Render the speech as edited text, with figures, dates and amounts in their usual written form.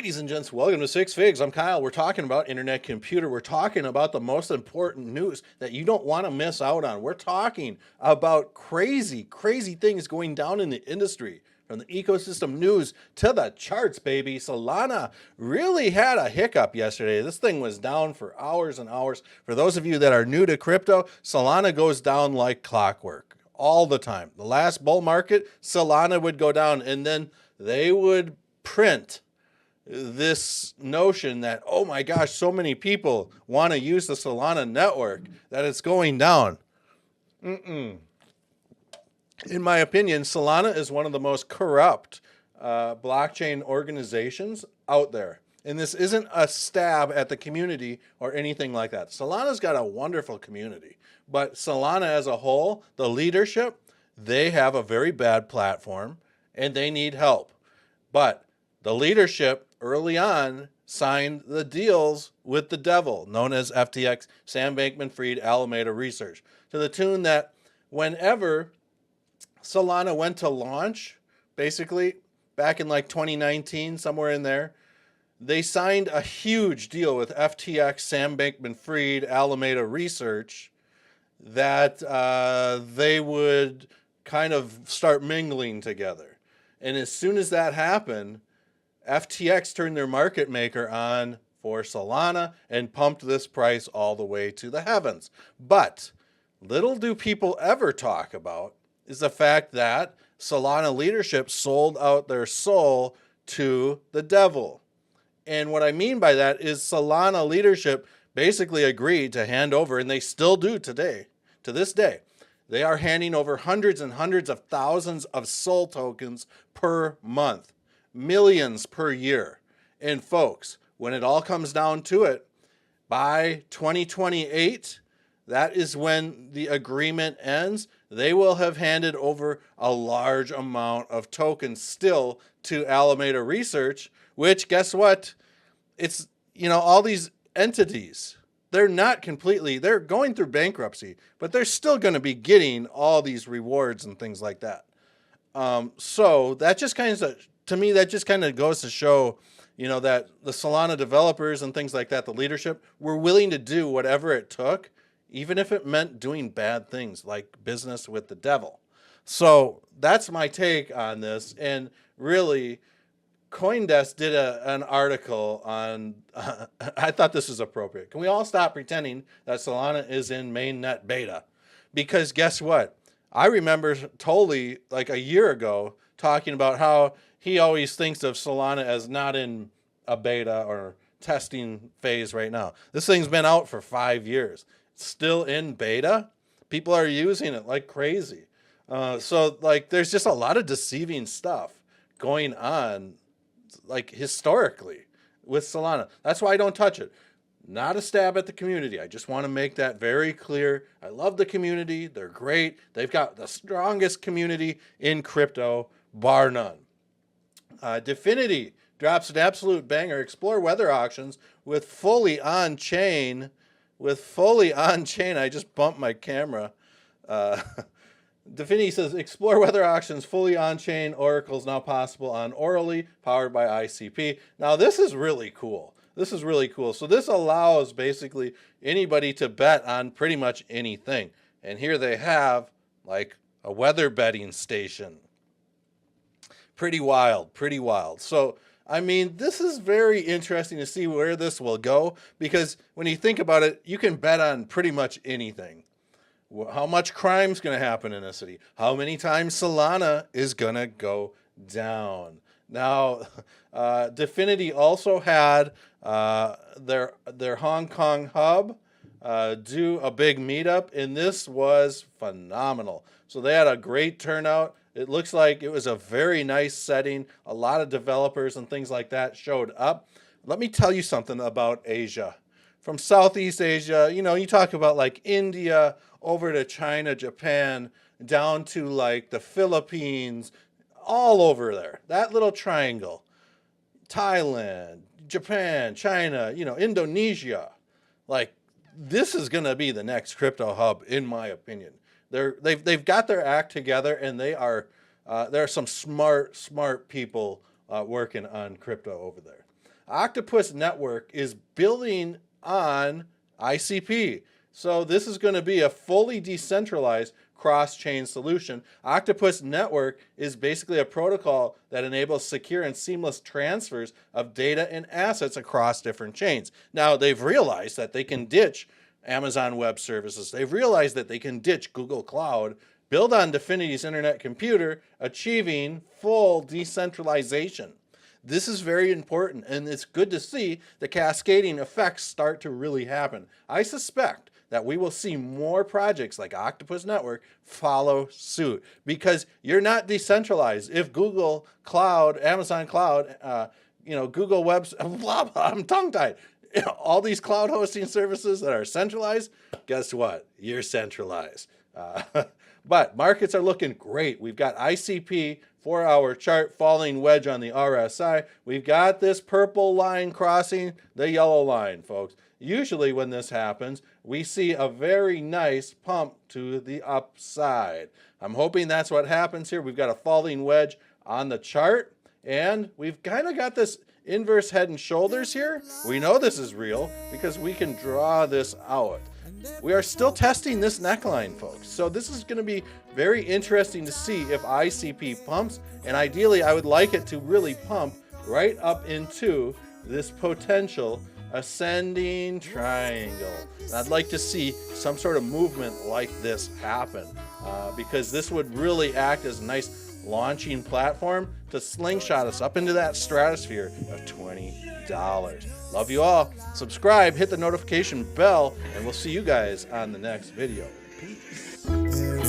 Ladies and gents, welcome to Six Figs. I'm Kyle. We're talking about internet computer. We're talking about the most important news that you don't want to miss out on. We're talking about crazy things going down in the industry. From the ecosystem news to the charts, baby. Solana really had a hiccup yesterday. This thing was down for hours and hours. For those of you that are new to crypto, Solana goes down like clockwork all the time. The last bull market, Solana would go down and then they would print this notion that, oh my gosh, so many people want to use the Solana network that it's going down. In my opinion, Solana is one of the most corrupt blockchain organizations out there. And this isn't a stab at the community or anything like that. Solana's got a wonderful community, but Solana as a whole, the leadership, they have a very bad platform and they need help. But the leadership early on signed the deals with the devil, known as FTX, Sam Bankman-Fried, Alameda Research, to the tune that whenever Solana went to launch, basically back in like 2019, somewhere in there, they signed a huge deal with FTX, Sam Bankman-Fried, Alameda Research, that they would kind of start mingling together. And as soon as that happened, FTX turned their market maker on for Solana and pumped this price all the way to the heavens. But little do people ever talk about is the fact that Solana leadership sold out their soul to the devil. And what I mean by that is Solana leadership basically agreed to hand over, and they still do today, to this day. They are handing over hundreds and hundreds of thousands of SOL tokens per month. Millions per year. And folks, when it all comes down to it, by 2028, that is when the agreement ends. They will have handed over a large amount of tokens still to Alameda Research, which, guess what? It's, all these entities, they're not completely, they're going through bankruptcy, but they're still going to be getting all these rewards and things like that. So that just kind of, to me, that just kind of goes to show, that the Solana developers and things like that, the leadership, were willing to do whatever it took, even if it meant doing bad things like business with the devil. So that's my take on this. And really, CoinDesk did an article on, I thought this was appropriate. Can we all stop pretending that Solana is in mainnet beta? Because guess what? I remember totally like a year ago talking about how he always thinks of Solana as not in a beta or testing phase right now. This thing's been out for 5 years. It's still in beta. People are using it like crazy. So like there's just a lot of deceiving stuff going on like historically with Solana. That's why I don't touch it. Not a stab at the community. I just want to make that very clear. I love the community. They're great. They've got the strongest community in crypto, bar none. Dfinity drops an absolute banger. Explore weather auctions with fully on-chain. I just bumped my camera. Dfinity says, explore weather auctions fully on-chain. Oracle's now possible on Orally, powered by ICP. Now, this is really cool. So this allows basically anybody to bet on pretty much anything. And here they have like a weather betting station. Pretty wild. So, I mean, this is very interesting to see where this will go, because when you think about it, you can bet on pretty much anything. How much crime's going to happen in a city? How many times Solana is going to go down? Now, Dfinity also had their Hong Kong hub do a big meetup, and this was phenomenal. So they had a great turnout. It looks like it was a very nice setting. A lot of developers and things like that showed up. Let me tell you something about Asia. From Southeast Asia, you talk about like India, over to China, Japan, down to like the Philippines, all over there. That little triangle. Thailand, Japan, China, Indonesia. Like, this is going to be the next crypto hub, in my opinion. They've got their act together, and there are some smart people working on crypto over there. Octopus Network is building on ICP. So this is going to be a fully decentralized cross-chain solution. Octopus Network is basically a protocol that enables secure and seamless transfers of data and assets across different chains. Now, they've realized that they can ditch Amazon Web Services. They've realized that they can ditch Google Cloud, build on Dfinity's internet computer, achieving full decentralization. This is very important, and it's good to see the cascading effects start to really happen. I suspect that we will see more projects like Octopus Network follow suit, because you're not decentralized. If Google Cloud, Amazon Cloud, Google Web, blah, blah, I'm tongue-tied. All these cloud hosting services that are centralized, guess what? You're centralized. But markets are looking great. We've got ICP 4-hour chart falling wedge on the RSI. We've got this purple line crossing the yellow line, folks. Usually when this happens, we see a very nice pump to the upside. I'm hoping that's what happens here. We've got a falling wedge on the chart, and we've kind of got this inverse head and shoulders here. We know this is real because we can draw this out. We are still testing this neckline, folks. So this is going to be very interesting to see if ICP pumps, and ideally I would like it to really pump right up into this potential ascending triangle. I'd like to see some sort of movement like this happen because this would really act as a nice launching platform to slingshot us up into that stratosphere of $20. Love you all. Subscribe, hit the notification bell, and we'll see you guys on the next video. Peace.